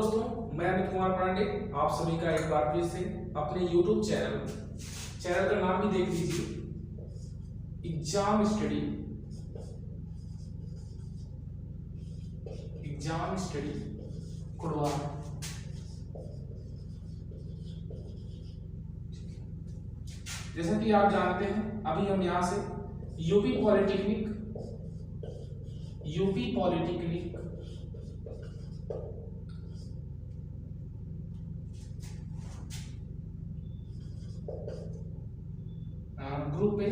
दोस्तों, मैं अमित कुमार पांडे आप सभी का एक बार फिर से अपने YouTube चैनल का नाम भी देख लीजिए, एग्जाम स्टडी कुड़वा। जैसा कि आप जानते हैं, अभी हम यहाँ से यूपी पॉलिटेक्निक ग्रुप पे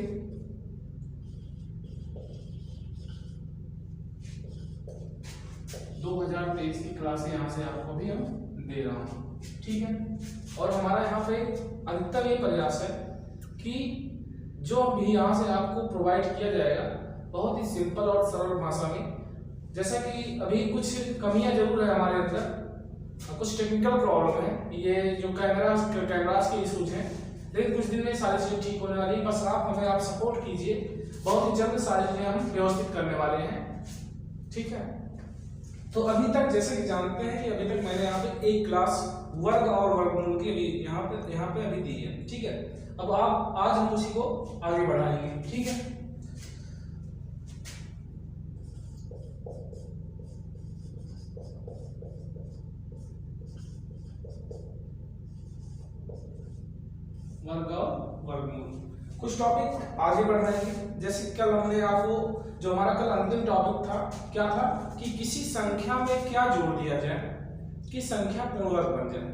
दो 2023 की क्लासें यहाँ से आपको भी हम दे रहा हूँ, ठीक है। और हमारा यहाँ पे अधिकतर ये प्रयास है कि जो भी यहाँ से आपको प्रोवाइड किया जाएगा बहुत ही सिंपल और सरल भाषा में। जैसा कि अभी कुछ कमियां जरूर है हमारे अंदर, कुछ टेक्निकल प्रॉब्लम है, ये जो कैमरास के इशूज हैं, लेकिन कुछ दिन में सारी चीजें ठीक होने वाली है। बस आप सपोर्ट कीजिए, बहुत ही जल्द सारी चीजें हम व्यवस्थित करने वाले हैं, ठीक है। तो अभी तक जैसे कि जानते हैं कि अभी तक मैंने यहाँ पे एक क्लास वर्ग और वर्गमूल की अभी यहाँ पे अभी दी है, ठीक है। अब आज हम उसी को आगे बढ़ाएंगे, ठीक है। वर्ग और वर्गमूल कुछ टॉपिक आगे बढ़ाएंगे। जैसे कल हमने आपको जो हमारा कल अंतिम टॉपिक था, क्या था कि किसी संख्या में क्या जोड़ दिया जाए कि संख्या पूर्ण वर्ग बन जाए।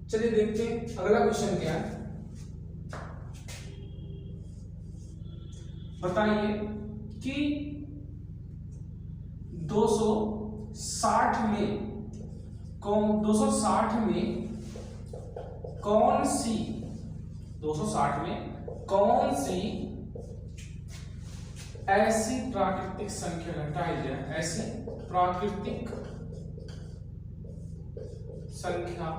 चलिए देखते हैं अगला क्वेश्चन क्या है। बताइए कि 260 में कौन सी ऐसी प्राकृतिक संख्या घटाई जाए, ऐसी प्राकृतिक संख्या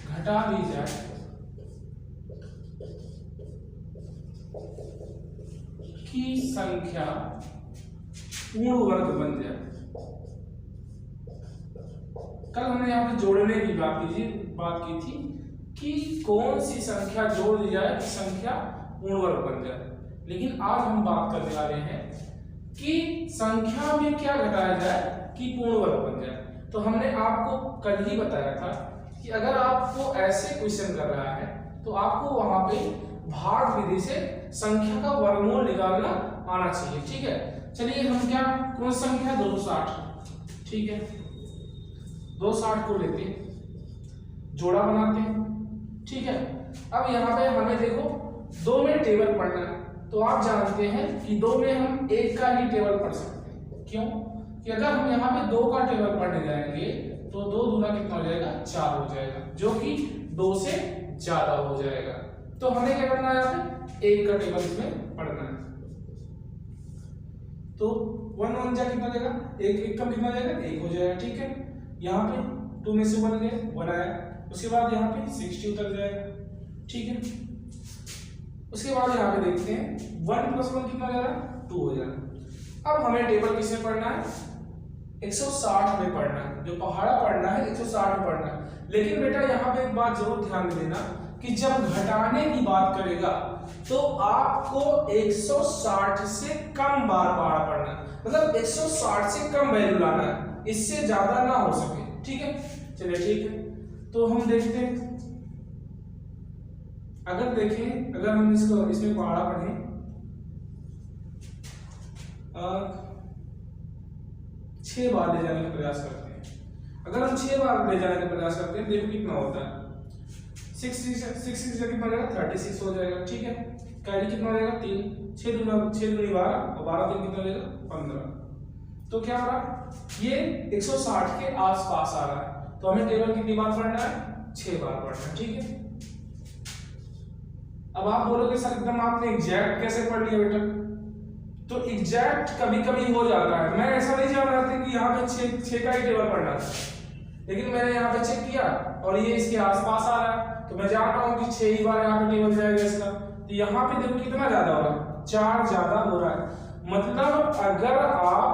घटा दी जाए कि संख्या पूर्ण वर्ग बन जाए। कल हमने यहाँ पे जोड़ने की बात की थी कि कौन सी संख्या जोड़ दी जाए कि संख्या पूर्ण वर्ग बन जाए। लेकिन आज हम बात करने वाले हैं कि संख्या में क्या घटाया जाए कि पूर्ण वर्ग बन जाए। तो हमने आपको कल ही बताया था कि अगर आपको ऐसे क्वेश्चन कर रहा है तो आपको वहां पे भाग विधि से संख्या का वर्गमूल निकालना आना चाहिए, ठीक है। चलिए हम कौन संख्या 260, ठीक है, 260 को लेते हैं, जोड़ा बनाते हैं, ठीक है। अब यहाँ पे हमें देखो दो में टेबल पढ़ना है, तो आप जानते हैं कि दो में हम एक का ही टेबल पढ़ सकते हैं। क्यों कि अगर हम यहाँ पे दो का टेबल पढ़ने जाएंगे तो 2 दूना कितना हो जाएगा, 4 हो जाएगा, जो कि 2 से ज्यादा हो जाएगा। तो हमें क्या करना है, यहाँ पे एक का टेबल इसमें पढ़ना है। तो 1 1 जा कितना जाएगा, एक कम कितना जाएगा, 1 हो जाएगा, ठीक है। यहाँ पे 2 में से 1 गया, 1 आया, उसके बाद यहाँ पे 60 उतर जाएगा, ठीक है। उसके बाद यहाँ पे देखते हैं 1 + 1 कितना जा रहा है, 2 हो जाएगा। अब हमें टेबल किसमें पढ़ना है, 160 में पढ़ना है, जो पहाड़ा पढ़ना है 160 में पढ़ना है। लेकिन बेटा यहाँ पे एक बात जरूर ध्यान में देना कि जब घटाने की बात करेगा तो आपको 160 से कम बार पहाड़ा पढ़ना है, मतलब 160 से कम वैल्यू लाना है, इससे ज्यादा ना हो सके, ठीक है। चलिए ठीक है, तो हम देखते हैं। अगर हम इसमें पहाड़ा पढ़ें 6 बार ले जाने का प्रयास करते हैं। अगर हम 6 बार ले जाने का प्रयास करते हैं, देखो कितना होता है, 6 कितना हो जाएगा, 36 हो जाएगा, ठीक है। कैरी कितना हो जाएगा, 3, 6 दूनी 12 और 12 3 कितना हो जाएगा, 15। तो क्या हो रहा, ये 160 के आसपास आ रहा है। तो हमें टेबल कितनी बार पढ़ना है, 6 बार पढ़ना है, ठीक है। अब आप बोलोगे सर एकदम आपने एग्जैक्ट कैसे पढ़ लिया बेटा, तो एग्जैक्ट कभी कभी हो जाता है। मैं ऐसा नहीं जान रहा था कि यहाँ पे 6 का ही टेबल पढ़ना था, लेकिन मैंने यहाँ पे चेक किया और ये इसके आसपास आ रहा है, तो मैं जान रहा हूँ कि 6 ही बार यहाँ पे टेबल जाएगा इसका। तो यहाँ पे देखो कितना ज्यादा हो रहा है, 4 ज्यादा हो रहा है। मतलब अगर आप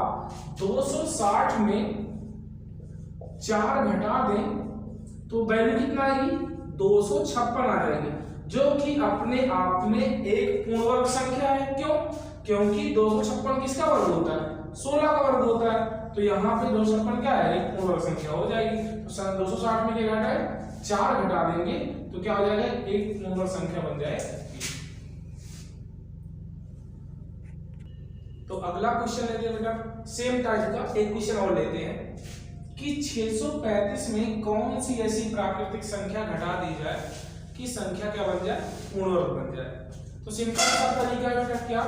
260 में 4 घटा दें तो वैल्यू कितना आएगी, 256 आ जाएगी, जो कि अपने आप में एक पूर्ण वर्ग संख्या है। क्यों? क्योंकि 256 किसका वर्ग होता है, 16 का वर्ग होता है। तो यहाँ पे 256 क्या है, एक पूर्ण वर्ग संख्या हो जाएगी। तो 260 में क्या घटा है, 4 घटा देंगे तो क्या हो जाएगा, एक पूर्ण वर्ग संख्या बन जाएगी। तो अगला क्वेश्चन लेते हैं बेटा, सेम टाइप का एक क्वेश्चन और लेते हैं कि 635 में कौन सी ऐसी प्राकृतिक संख्या घटा दी जाए कि संख्या क्या बन जाए, पूर्ण वर्ग बन जाए। तो सिंपल सा तरीका है बेटा क्या,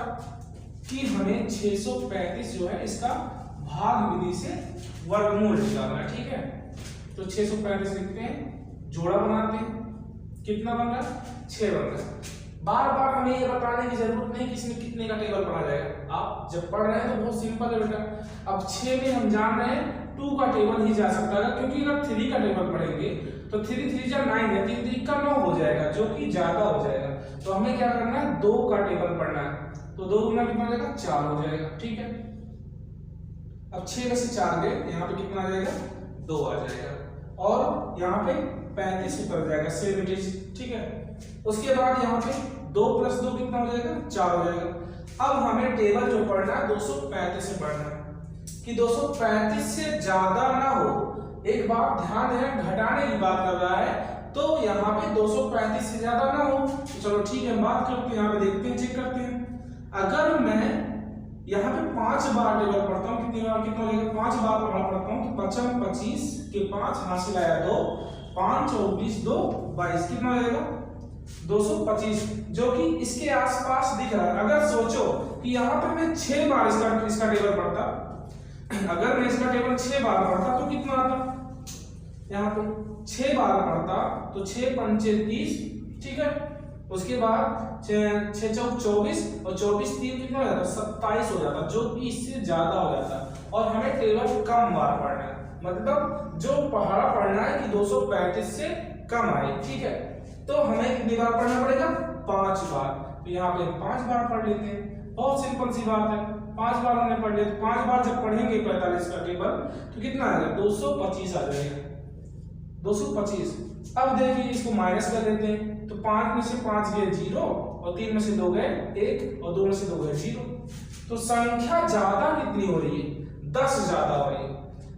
कि हमें 635 जो है इसका भाग विधि से वर्गमूल निकालना है। ठीक है, तो 635 लिखते हैं, जोड़ा बनाते हैं, कितना बन रहा है, 6 बन रहा है। बार बार हमें ये बताने की जरूरत नहीं कि इसमें कितने का टेबल पढ़ा जाएगा, आप जब पढ़ रहे हैं तो बहुत सिंपल है बेटा। अब 6 में हम जान रहे हैं 2 का टेबल ही जा सकता है, क्योंकि अगर 3 का टेबल पढ़ेंगे तो 3 3 जा 9 है, 3 3 का 9 हो जाएगा, जो कि ज्यादा हो जाएगा। तो हमें क्या करना है, 2 का टेबल पढ़ना है, तो 2 गुना कितना हो जाएगा, 4 हो जाएगा। ठीक है, अब 6 में से 4 गए, यहाँ पे कितना आ जाएगा, 2 आ जाएगा, और यहाँ पे 35 उतर जाएगा, 70। ठीक है, उसके बाद यहाँ पे 2 + 2 कितना हो जाएगा, 4 हो जाएगा। अब हमें टेबल जो पढ़ना है 235 से पढ़ना है, कि 235 से ज्यादा ना हो। एक बात ध्यान दें, घटाने की बात कर रहा है, तो यहाँ पे 235 से ज्यादा ना हो। तो चलो ठीक है, बात करते हैं, यहाँ पे देखते हैं, चेक करते हैं। अगर मैं यहाँ पे 5 बार टेबल पढ़ता हूँ, कितनी बार, कितना हो जाएगा, 5 बार पढ़ता हूँ, तो 55 25 के 5 हासिल आया 2, 5 24 2 22, कितना हो जाएगा, 225, जो कि इसके आसपास दिख रहा है। अगर सोचो कि यहाँ पे मैं 6 बार इसका टेबल पढ़ता, अगर मैं इसका टेबल 6 बार पढ़ता तो कितना आता, यहाँ पे 6 बार पढ़ता तो 6 पंचे 30। ठीक है, उसके बाद 6 चौक 24 और 24 3 कितना हो जाता, 27 हो जाता, जो कि इससे ज्यादा हो जाता। और हमें टेबल कम बार पढ़ना है, मतलब जो पहाड़ा पढ़ना है कि 235 से कम आए। ठीक है, तो हमें कितनी बार पढ़ना पड़ेगा, 5 बार। तो यहाँ पे 5 बार पढ़ लेते हैं, बहुत सिंपल सी बात है, 5 बार हमने पढ़ लिया। तो 5 बार जब पढ़ेंगे 45 का टेबल तो कितना आएगा, 225 आ जाएगा, 225। अब देखिए इसको माइनस कर देते हैं, तो 5 में से 5 गए 0, और 3 में से 2 गए 1, और 2 में से 2 गए 0। तो संख्या ज्यादा कितनी हो रही है, 10 ज्यादा हो रही है।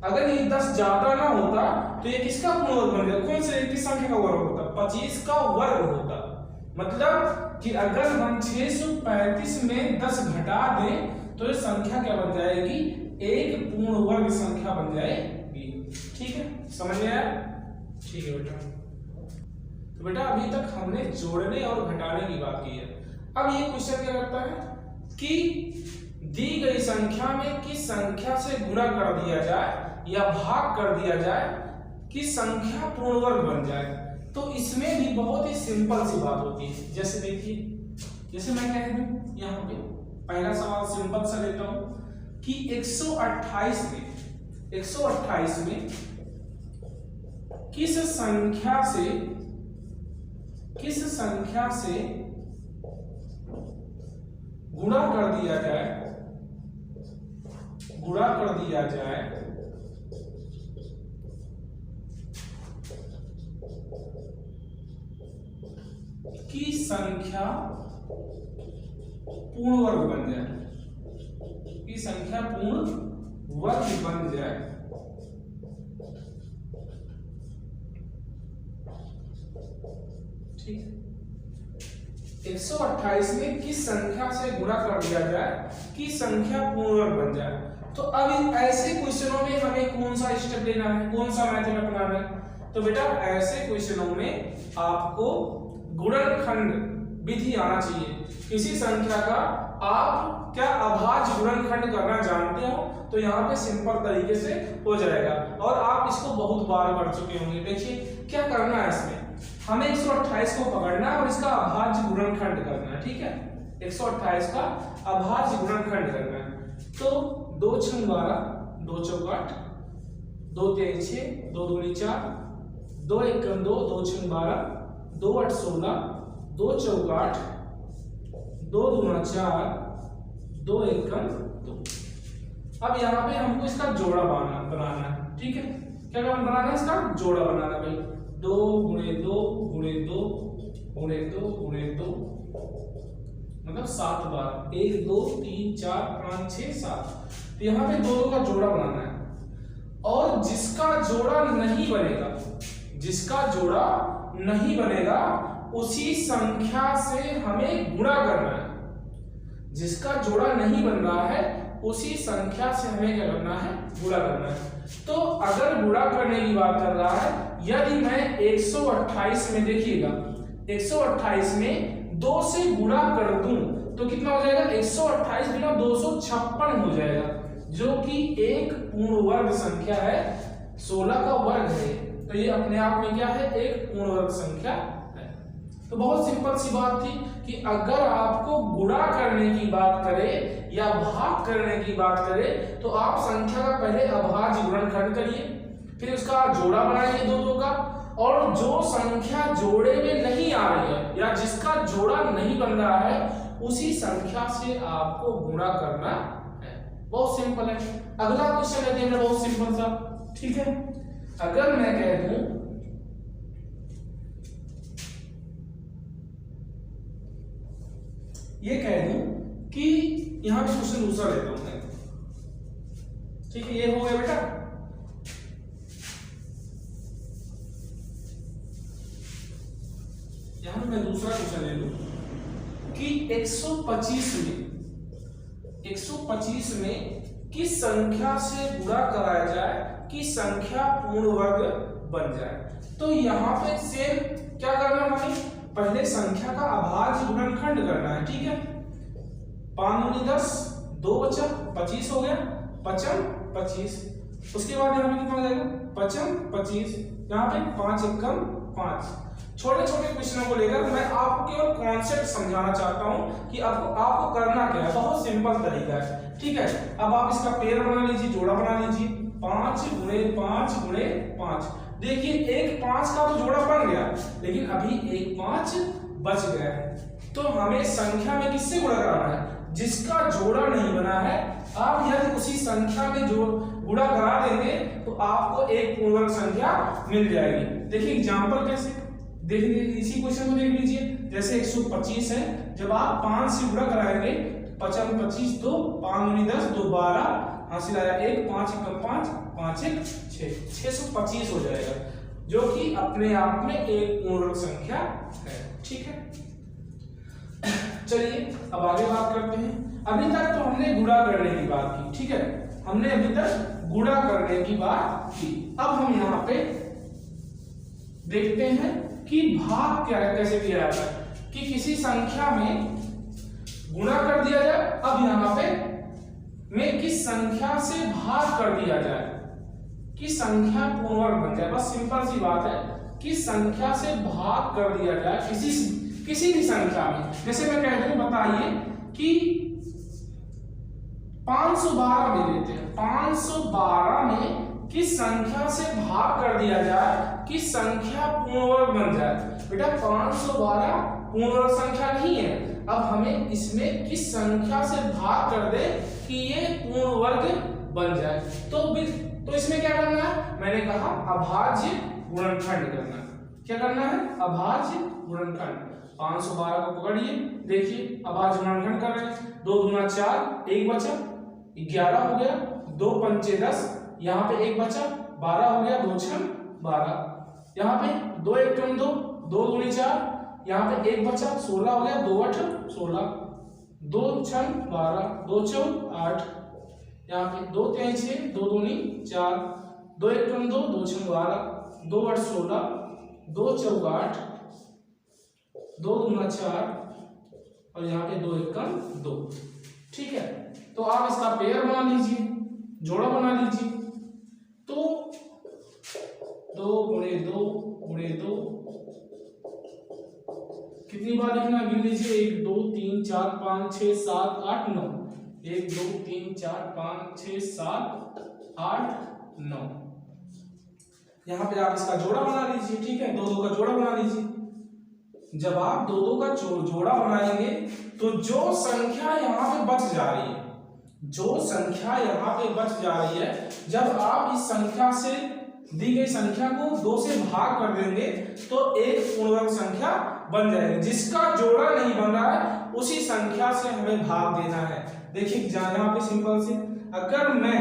अगर ये 10 ज्यादा ना होता तो ये किसका पूर्ण वर्ग बन जाता, कौन से किस संख्या का वर्ग होता, 25 का वर्ग होता। मतलब कि अगर हम 635 में 10 घटा दें तो ये संख्या क्या बन जाएगी, एक पूर्ण वर्ग संख्या बन जाएगी। ठीक है, समझ में आया? ठीक है बेटा। तो बेटा अभी तक हमने जोड़ने और घटाने की बात की है। अब ये क्वेश्चन क्या करता है कि दी गई संख्या में किस संख्या से गुणा कर दिया जाए या भाग कर दिया जाए कि संख्या पूर्ण वर्ग बन जाए। तो इसमें भी बहुत ही सिंपल सी बात होती है। जैसे देखिए, जैसे मैं कह दूं यहाँ पे पहला सवाल सिंपल सा लेता हूं कि 128 में किस संख्या से गुणा कर दिया जाए कि संख्या पूर्ण वर्ग बन जाए, कि संख्या पूर्ण वर्ग बन जाए। ठीक, 128 में किस संख्या से गुणा कर दिया जाए कि संख्या पूर्ण वर्ग बन जाए। तो अब ऐसे क्वेश्चनों में हमें कौन सा स्टेप लेना है, कौन सा मेथड अपनाना है। तो बेटा ऐसे क्वेश्चनों में आपको गुणनखंड विधि आना चाहिए। किसी संख्या का आप क्या अभाज्य गुणनखंड करना जानते हो तो यहाँ पे सिंपल तरीके से हो जाएगा, और आप इसको बहुत बार कर चुके होंगे। देखिए क्या करना है, इसमें हमें 128 को पकड़ना है और इसका अभाज्य गुणनखंड करना है। ठीक है, 128 का अभाज्य गुणनखंड करना है। तो 2 × 12 2 चौक 8, 2 3 6, 2 दूनी 4, 2 1 2, 2 × 12, 2 8 16, 2 चौक 8, 2 दूना 4, 2 1 2। अब यहाँ पे हमको इसका जोड़ा बनाना है। ठीक है, क्या बनाना है, इसका जोड़ा बनाना भाई। 2 गुणे 2 गुणे 2 गुणे 2 गुणे 2 मतलब 7 बार, 1 2 3 4 5 6 7। तो यहाँ पे 2 का जोड़ा बनाना है, और जिसका जोड़ा नहीं बनेगा, जिसका जोड़ा नहीं बनेगा उसी संख्या से हमें गुणा करना है। जिसका जोड़ा नहीं बन रहा है उसी संख्या से हमें क्या करना है, गुणा करना है। तो अगर गुणा करने की बात कर रहा है, यदि मैं 128 में, देखिएगा 128 में 2 से गुणा कर दूं तो कितना हो जाएगा, 128 गुना 256 हो जाएगा, जो कि एक पूर्ण वर्ग संख्या है, 16 का वर्ग है। तो ये अपने आप में क्या है, एक पूर्ण वर्ग संख्या है। तो बहुत सिंपल सी बात थी कि अगर आपको गुणा करने की बात करे या भाग करने की बात करे तो आप संख्या का पहले अभाज्य गुणनखंड करिए, फिर उसका जोड़ा बनाइए 2 का, और जो संख्या जोड़े में नहीं आ रही है या जिसका जोड़ा नहीं बन रहा है उसी संख्या से आपको गुणा करना है। बहुत सिंपल है। अगला क्वेश्चन लेते हैं, बहुत सिंपल सा, ठीक है। अगर मैं कह दूं ये कह दूं कि यहां पे क्वेश्चन दूसरा लेता हूं मैं, ठीक है, ये हो गया बेटा। यहां मैं दूसरा क्वेश्चन ले लूं कि 125 में किस संख्या से गुणा कराया जाए कि संख्या पूर्ण वर्ग बन जाए। तो यहां पे सेम क्या करना है हमें, पहले संख्या का अभाज्य गुणनखंड करना है, ठीक है। 5 दूनी 10, 2 बचा 25 हो गया, 5 25। उसके बाद यहाँ पे कितना हो जाएगा, 5 25, यहाँ पे 5 एकम 5। छोटे छोटे क्वेश्चनों को लेकर मैं आपको केवल कॉन्सेप्ट समझाना चाहता हूँ कि आपको करना क्या है, बहुत सिंपल तरीका है, ठीक है। अब आप इसका पेयर बना लीजिए, जोड़ा बना लीजिए, 5 गुणे 5 गुणे 5। देखिए एक 5 का तो जोड़ा बन गया, लेकिन अभी एक 5 बच गया है। तो हमें संख्या में किससे गुणा कराना है, जिसका जोड़ा नहीं बना है। आप यदि उसी संख्या में जो गुणा करा देंगे तो आपको एक पूर्ण वर्ग संख्या मिल जाएगी। देखिए एग्जांपल कैसे, देख लीजिए इसी क्वेश्चन को देख लीजिए। जैसे 125 है, जब आप 5 से गुणा कराएंगे, 5 25 2, 5 दूनी 10, 2 12, हासिल आया 1, 5 एकम 5, 5 1 6, 625 हो जाएगा, जो कि अपने आप में एक पूर्ण वर्ग संख्या है, ठीक है। चलिए अब आगे बात करते हैं। अभी तक तो हमने गुणा करने की बात की, ठीक है, हमने अभी तक गुणा करने की बात की। अब हम यहाँ पे देखते हैं कि भाग क्या है, कैसे किया जाता है, कि किसी संख्या में गुणा कर दिया जाए। अब यहाँ पे में किस संख्या से भाग कर दिया जाए कि संख्या पूर्ण वर्ग बन जाए। बस सिंपल सी बात है कि संख्या से भाग कर दिया जाए किसी भी संख्या में। जैसे मैं कह दूं, बताइए कि 512 में लेते हैं, 512 में किस संख्या से भाग कर दिया जाए कि संख्या पूर्ण वर्ग बन जाए। बेटा 512 पूर्ण वर्ग संख्या नहीं है, अब हमें इसमें किस संख्या से भाग कर दे कि ये पूर्ण वर्ग बन जाए। तो इसमें क्या करना है, मैंने कहा अभाज्य गुणनखंड करना है। क्या करना है, अभाज्य गुणनखंड। 512 को पकड़िए, देखिए अभाज्य गुणनखंड कर रहे हैं। 2 दूना 4, 1 बचा, 11 हो गया, 2 पंचे 10, यहाँ पे 1 बचा, 12 हो गया, 2 छम 12, यहाँ पे 2 एकम 2, 2 दूनी 4, यहाँ पे 1 बचा, 16 हो गया, 2 8 16, 2 छम 12, 2 चौक 8, यहाँ पे 2 3 6, 2 दूनी 4, 2 एकम 2, 2 छम 12, 2 8 16, 2 चौक 8, 2 दूना 4 और यहाँ पे 2 एकम 2, ठीक है। तो आप इसका पेयर बना लीजिए, जोड़ा बना लीजिए। तो 2 गुणे 2 गुणे 2 कितनी बार लिखना, गिन लीजिए, 1 2 3 4 5 6 7 8 9, 1 2 3 4 5 6 7 8 9। यहाँ पे आप इसका जोड़ा बना लीजिए, ठीक है, 2 2 का जोड़ा बना लीजिए। जब आप 2 2 का जोड़ा बनाएंगे तो जो संख्या यहाँ पे बच जा रही है जो संख्या यहाँ पे बच जा रही है, जब आप इस संख्या से दी गई संख्या को 2 से भाग कर देंगे तो एक पूर्णांक संख्या बन जाएगी। जिसका जोड़ा नहीं बन रहा है उसी संख्या से हमें भाग देना है। देखिए यहाँ पे सिंपल से, अगर मैं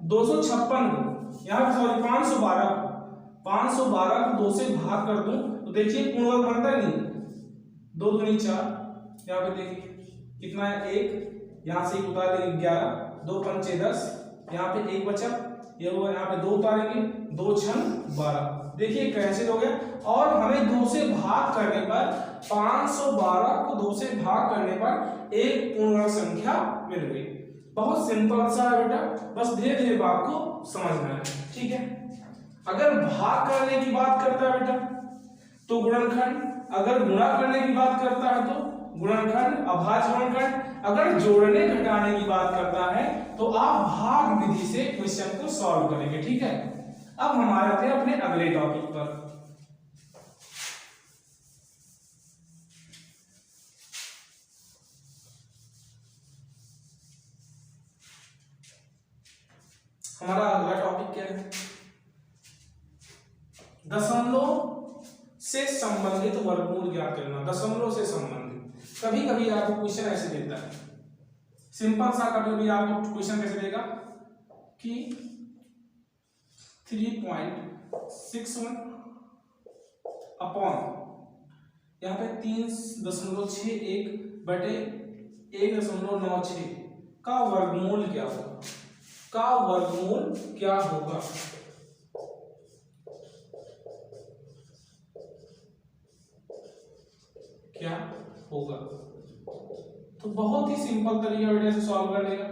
256 को यहाँ पे सॉरी 512 को 2 से भाग कर दूं तो देखिए पूर्णांक बनता नहीं, 2 दूनी 4, यहाँ पे देखिए कितना है 1, यहाँ से 1 उतार लेंगे 11, 2 पंचे 10, यहाँ पे 1 बचा, ये वो यहाँ पे 2 उतारेंगे, 2 छन 12। देखिए कैंसिल हो गया और हमें 2 से भाग करने पर 512 को 2 से भाग करने पर एक पूर्णांक संख्या मिल गई। बहुत सिंपल सा है बेटा, बस धीरे धीरे बात को समझना है, ठीक है। अगर भाग करने की बात करता है बेटा तो गुणनखंड, अगर गुणा करने की बात करता है तो गुणनखंड, अभाज्य गुणनखंड, अगर जोड़ने घटाने की बात करता है तो आप भाग विधि से क्वेश्चन को सॉल्व करेंगे, ठीक है। अब हम आते हैं अपने अगले टॉपिक पर। हमारा अगला टॉपिक क्या है? दशमलव से संबंधित वर्गमूल ज्ञात करना। दशमलव से संबंधित कभी कभी आपको क्वेश्चन ऐसे देता है, सिंपल सा, कभी कभी आपको क्वेश्चन कैसे देगा कि 3.61 अपॉन यहाँ पे 3.61 बटे 1.96 का वर्गमूल क्या होगा, का वर्गमूल क्या होगा। क्या होगा? तो बहुत ही सिंपल तरीका बेटा से सॉल्व करने का,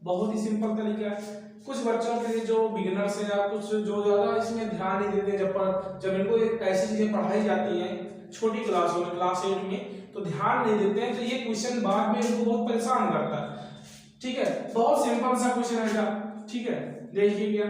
बहुत ही सिंपल तरीका है। कुछ बच्चों के लिए जो बिगिनर्स हैं या कुछ जो ज्यादा इसमें ध्यान नहीं देते, जब इनको ऐसी चीजें पढ़ाई जाती हैं छोटी क्लासों में, क्लास 8 में, तो ध्यान नहीं देते हैं, तो ये क्वेश्चन बाद में इनको बहुत परेशान करता है, ठीक है। बहुत सिंपल सा क्वेश्चन है बेटा, ठीक है। देखिए क्या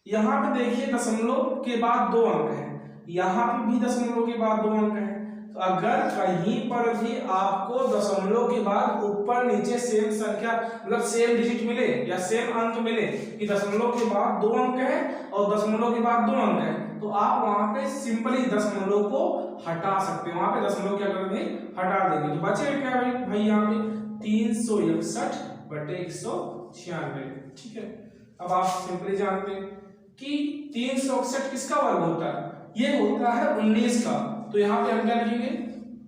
यहाँ पे देखिए दशमलव के बाद 2 अंक है, यहाँ पे भी दशमलव के बाद 2 अंक है। तो अगर कहीं पर भी आपको दशमलव के बाद ऊपर नीचे सेम संख्या मतलब सेम डिजिट मिले या सेम अंक मिले कि दशमलव के बाद 2 अंक है और दशमलव के बाद 2 अंक है, तो आप वहां पे सिंपली दशमलव को हटा सकते हैं। वहां पे दशमलव क्या कर देंगे, हटा देंगे, तो बचे क्या भाई यहाँ पे 361 बटे 196, ठीक है। अब आप सिंपली जानते हैं कि 361 किसका वर्ग होता है, ये होता है 19 का। तो यहाँ पे हम क्या लिखेंगे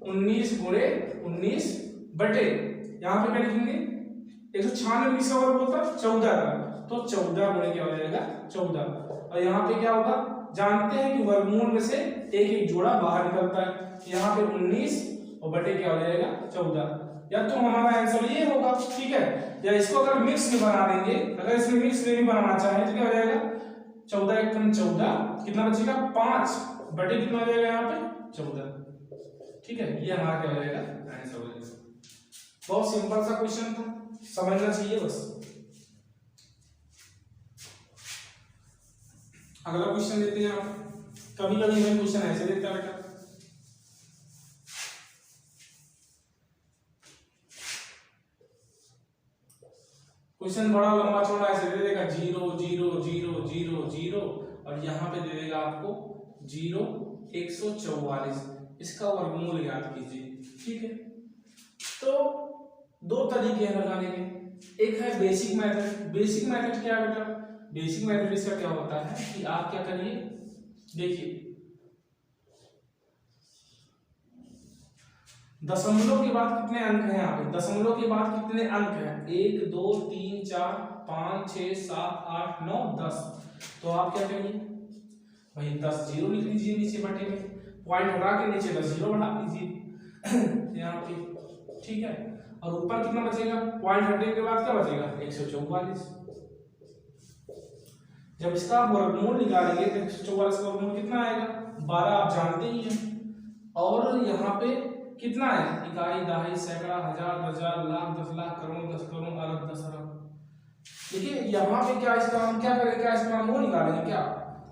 19 गुणे 19 बटे यहाँ पे क्या लिखेंगे 196 किसका वर्ग होता है 14 का, तो 14 गुणे क्या हो जाएगा 14। और यहाँ पे क्या होगा, जानते हैं कि वर्गमूल में से एक एक जोड़ा बाहर निकलता है, यहाँ पे 19 और बटे क्या हो जाएगा 14। या तो हमारा आंसर ये होगा, ठीक है। या इसको अगर मिक्स में बना देंगे, अगर इसमें मिक्स में भी बनाना चाहे तो क्या हो जाएगा 14 एकम 14, कितना बचेगा 5 बटे कितना हो जाएगा यहाँ पे 14, ठीक है। ये हमारा क्या हो जाएगा आंसर हो जाएगा। बहुत सिंपल सा क्वेश्चन था, समझना चाहिए बस। अगला क्वेश्चन लेते हैं आप। कभी कभी हमें क्वेश्चन ऐसे देता है बेटा, क्वेश्चन बड़ा लंबा चौड़ा ऐसे दे देगा 0 0 0 0 0 और यहाँ पे दे देगा आपको 0 144, इसका वर्गमूल ज्ञात कीजिए, ठीक है। तो 2 तरीके हैं लगाने के, एक है बेसिक मेथड। बेसिक मेथड क्या है बेटा, बेसिक मेथड इसका क्या होता है कि आप क्या करिए, देखिए दशमलव के बाद कितने अंक हैं, यहाँ पे दशमलव के बाद कितने अंक हैं 1 2 3 4 5 6 7 8 9 10। तो आप क्या करिए भाई 10 जीरो लिख लीजिए नीचे बटे में, पॉइंट हटा के नीचे 10 जीरो बढ़ा दीजिए यहाँ पे, ठीक है। और ऊपर कितना बचेगा, पॉइंट हटने के बाद क्या बचेगा 144। जब इसका वर्गमूल निकालेंगे तो 144 का वर्गमूल कितना आएगा 12, आप जानते ही हैं। और यहाँ पे कितना है इकाई दहाई सैकड़ा हजार हजार लाख 10 लाख करोड़ 10 करोड़ अरब 10 अरब। देखिए यहाँ पे क्या इसका हम क्या करेंगे, क्या इसका हम वो निकालेंगे क्या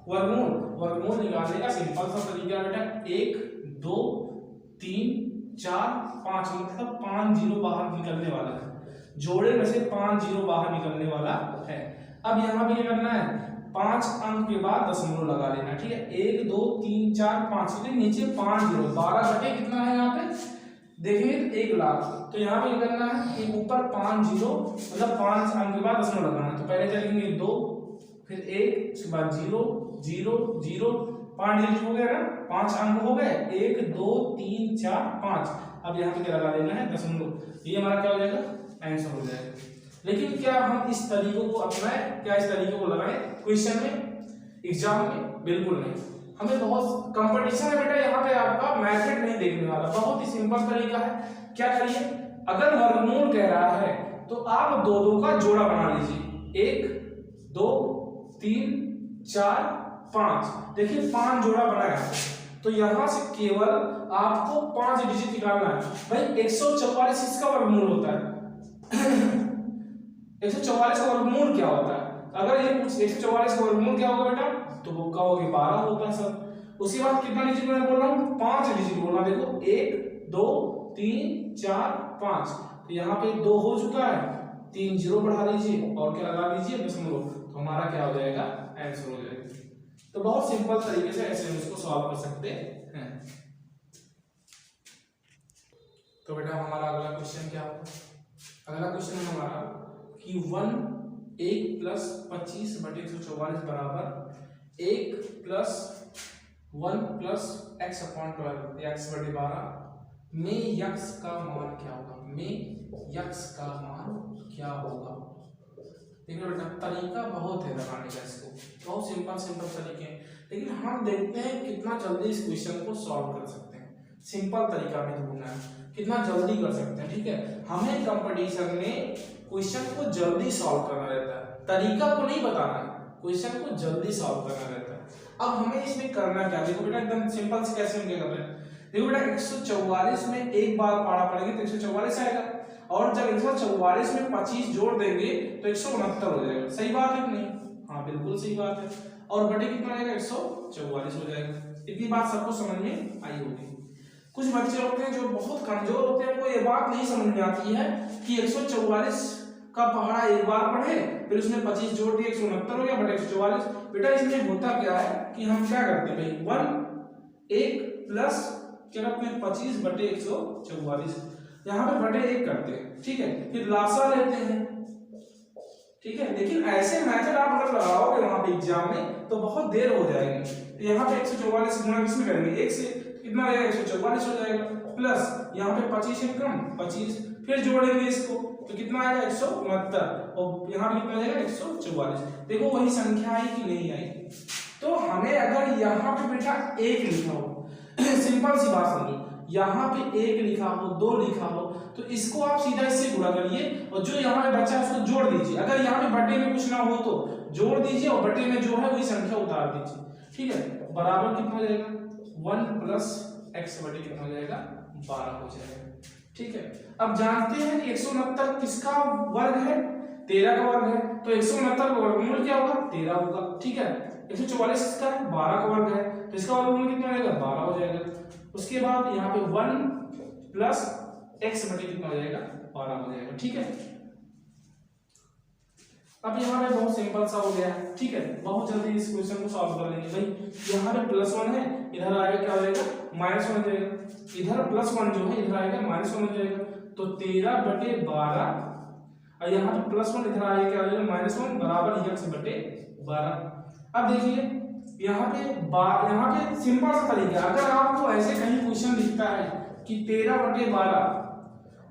वर्गमूल। वर्गमूल निकालने का सिंपल सा तरीका बेटा 1 2 3 4 5 मतलब 5 जीरो बाहर निकलने वाला है। जोड़े में से 5 जीरो बाहर निकलने वाला है। अब यहाँ पे क्या करना है, 5 अंक के बाद दशमलव लगा लेना, ठीक है। 1 2 3 4 5 के नीचे 5 जीरो, 12 बटे कितना है यहाँ पे देखेंगे तो 1 लाख। तो यहाँ पे क्या करना है कि ऊपर 5 जीरो मतलब 5 अंक के बाद दशमलव लगाना है। तो पहले चलेंगे 2 फिर 1 उसके बाद 0 0 0 5 डिजिट हो गया ना, 5 अंक हो गए, 1 2 3 4 5। अब यहाँ पे क्या लगा देना है दशमलव, ये हमारा क्या हो जाएगा आंसर हो जाएगा। लेकिन क्या हम इस तरीकों को अपनाएं, क्या इस तरीकों को लगाएं क्वेश्चन में एग्जाम में? बिल्कुल नहीं। हमें बहुत कंपटीशन है बेटा, यहाँ पे आपका मेथड नहीं देखने वाला, बहुत ही सिंपल तरीका है। क्या करिए, अगर वर्गमूल कह रहा है तो आप दो दो का जोड़ा बना लीजिए, 1 2 3 4 5। देखिए 5 जोड़ा बनाया तो यहां से केवल आपको 5 डिजिट निकालना है। भाई 144 इसका वर्गमूल होता है 144 का वर्गमूल क्या होता है? अगर ये पूछ 144 का वर्गमूल क्या होगा बेटा, तो वो कहोगे 12 होता है सर। उसके बाद कितना डिजिट मैं बोल रहा हूँ, 5 डिजिट बोलना। देखो 1 2 3 4 5, तो यहाँ पे 2 हो चुका है, 3 जीरो बढ़ा लीजिए और क्या लगा लीजिए दशमलव, तो हमारा क्या हो जाएगा आंसर हो जाएगा। तो बहुत सिंपल तरीके से ऐसे हम इसको सॉल्व कर सकते हैं। तो बेटा हमारा अगला क्वेश्चन क्या होगा, अगला क्वेश्चन है हमारा कि 1 प्लस 25 बटे 144 बराबर 1 plus 1 plus x upon 12 x बटे 12 में यक्स का मान क्या होगा, में यक्स का मान क्या होगा। देखो बेटा तरीका बहुत है लगाने का, इसको बहुत सिंपल तरीके हैं, लेकिन हम देखते हैं कितना जल्दी इस क्वेश्चन को सॉल्व कर सकते हैं। सिंपल तरीका में ढूंढना है, कितना जल्दी कर सकते हैं, ठीक है। हमें कंपटीशन में क्वेश्चन को जल्दी सॉल्व करना रहता है, तरीका को नहीं बताना है, क्वेश्चन को जल्दी सॉल्व करना रहता है। अब हमें इसमें करना क्या, देखो बेटा एकदम सिंपल से कैसे हम क्या कर रहे हैं। देखो बेटा 144 में एक बार पारा पड़ेंगे तो 144 आएगा, और जब 144 में 25 जोड़ देंगे तो 169 हो जाएगा। सही बात है कि नहीं? हाँ बिल्कुल सही बात है। और बटे कितना आएगा 144 हो जाएगा। इतनी बात सबको समझ में आई होगी। कुछ बच्चे होते हैं जो बहुत कमजोर होते हैं, उनको ये बात नहीं समझ में आती है कि 144 का पहाड़ा एक बार पढ़े फिर उसमें 25 जोड़ दिए 169 हो गया बटे 144। बेटा इसमें होता क्या है कि हम क्या करते हैं भाई 1 प्लस क्या करते हैं 25 बटे 144, यहाँ पे बटे 1 करते हैं, ठीक है। फिर लासा लेते हैं, ठीक है। लेकिन ऐसे मेथड आप अगर लगाओगे वहां पे एग्जाम में तो बहुत देर हो जाएगी। तो यहाँ पे 144 गुणा किसमें करेंगे 1 से, कितना आएगा 144 हो जाएगा, प्लस यहाँ पे 25 है कम 25, फिर जोड़ेंगे इसको तो कितना आएगा 169, और यहाँ पे कितना आएगा 144। देखो वही संख्या आई कि नहीं आई। तो हमें अगर यहाँ पे बेटा 1 लिखा हो सिंपल सी बात समझो, यहाँ पे 1 लिखा हो 2 लिखा हो तो इसको आप सीधा इससे गुणा करिए और जो यहाँ पे बचा है उसको जोड़ दीजिए। अगर यहाँ पे बटे में कुछ ना हो तो जोड़ दीजिए और बटे में जो है वही संख्या उतार दीजिए, ठीक है। बराबर कितना हो जाएगा 1 प्लस x बटे कितना हो जाएगा 12 हो जाएगा, ठीक है। अब जानते हैं कि 169 किसका वर्ग है 13 का वर्ग है, तो 169 का वर्गमूल क्या होगा 13 होगा, ठीक है। 144 इसका 12 का वर्ग है तो इसका वर्गमूल कितना हो जाएगा 12 हो जाएगा। उसके बाद यहाँ पे 1 प्लस x बटे कितना हो जाएगा 12 हो जाएगा, ठीक है। अब यहाँ पे बहुत सिंपल सा हो गया है, ठीक है। बहुत जल्दी इस क्वेश्चन को सॉल्व कर लेंगे भाई। यहाँ पे +1 है, इधर आएगा क्या हो जाएगा -1 हो जाएगा, इधर +1 जो है इधर आएगा -1 हो जाएगा, तो 13 बटे 12 और यहाँ पे +1 इधर आएगा क्या हो जाएगा -1 बराबर x बटे 12। अब देखिए यहाँ पे सिंपल सा तरीका, अगर आपको ऐसे कहीं क्वेश्चन दिखता है कि 13 बटे 12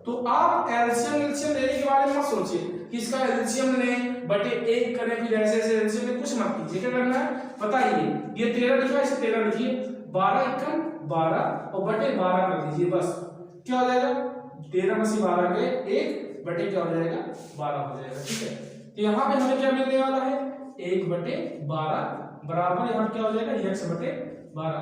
तो आप एलसीएम लेने के बारे में मत सोचिए कि इसका एलसीएम लें बटे 1 करें फिर ऐसे एलसीएम में कुछ मत कीजिए। क्या करना है बताइए, ये 13 लिखा है इसे 13 लिखिए, 12 एकम 12 और बटे 12 कर दीजिए, बस क्या हो जाएगा 13 में से 12 गए 1 बटे क्या हो जाएगा 12 हो जाएगा, ठीक है। तो यहाँ पे हमें क्या मिलने वाला है 1 बटे 12 बराबर यहाँ क्या हो जाएगा x बटे 12।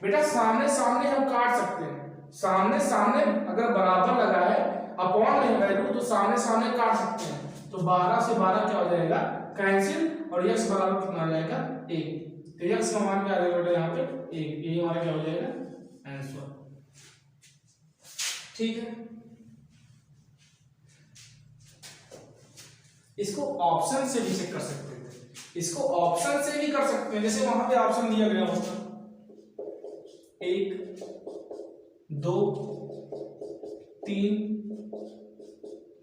बेटा सामने सामने हम काट सकते हैं, सामने सामने अगर बराबर लगा है अपॉन में वैल्यू तो सामने सामने काट सकते हैं, तो 12 से 12 क्या हो जाएगा कैंसिल और x बराबर कितना आ जाएगा 1, तो x का मान क्या आ जाएगा बेटा यहाँ पे 1, ये हमारा क्या हो जाएगा आंसर, ठीक है। इसको ऑप्शन से भी चेक कर सकते थे, इसको ऑप्शन से भी कर सकते हैं। जैसे वहां पे ऑप्शन दिया गया होता 1 2 3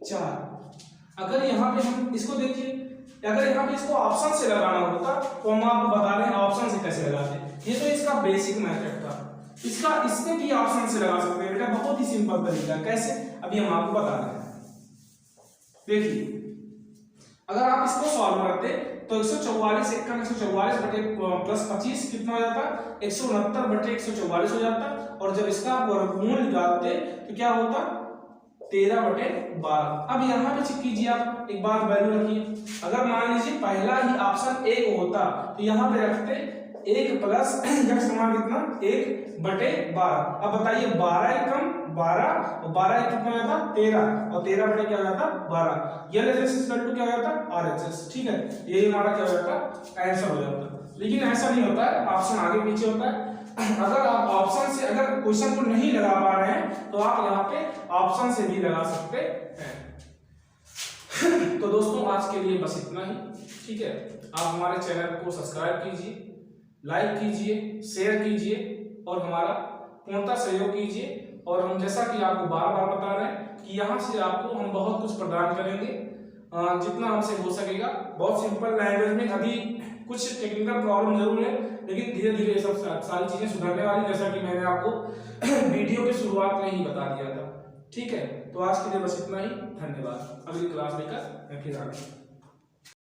4। अगर यहाँ पे हम इसको देखिए, अगर यहाँ पे इसको ऑप्शन से लगाना होता तो हम आपको बता रहे हैं ऑप्शन से कैसे लगाते हैं। ये तो इसका बेसिक मेथड था, इसका इसमें भी ऑप्शन से लगा सकते हैं बेटा, बहुत ही सिंपल तरीका। कैसे, अभी हम आपको बता रहे हैं। देखिए अगर आप इसको सॉल्व करते तो 144 1 144 बटे प्लस 25 कितना हो जाता, 169 बटे 144 हो जाता। और जब इसका वर्गमूल निकालते तो क्या होता, 13 बटे 12। अब यहाँ पे चेक कीजिए, आप एक बार वैल्यू रखिए। अगर मान लीजिए पहला ही ऑप्शन 1 होता तो यहाँ पे रखते 1 प्लस x समान कितना 1 बटे 12। अब बताइए 12 एक कम 12 और 12 एक कितना हो जाता 13 और 13 बटे क्या हो जाता 12। LHS इक्वल टू क्या हो जाता RHS। ठीक है, यही हमारा क्या हो जाता आंसर हो जाता। लेकिन ऐसा नहीं होता है, ऑप्शन आगे पीछे होता है। अगर आप ऑप्शन से अगर क्वेश्चन को नहीं लगा पा रहे हैं तो आप यहाँ पे ऑप्शन से भी लगा सकते हैं। तो दोस्तों आज के लिए बस इतना ही। ठीक है, आप हमारे चैनल को सब्सक्राइब कीजिए, लाइक कीजिए, शेयर कीजिए और हमारा पूर्णतः सहयोग कीजिए। और हम जैसा कि आपको बार बार बता रहे हैं कि यहाँ से आपको हम बहुत कुछ प्रदान करेंगे जितना हमसे हो सकेगा, बहुत सिंपल लैंग्वेज में। अभी कुछ टेक्निकल प्रॉब्लम जरूर है, लेकिन धीरे धीरे ये सब सारी चीजें सुधरने वाली, जैसा कि मैंने आपको वीडियो की शुरुआत में ही बता दिया था। ठीक है, तो आज के लिए बस इतना ही। धन्यवाद। अगली क्लास लेकर मैं फिर आगे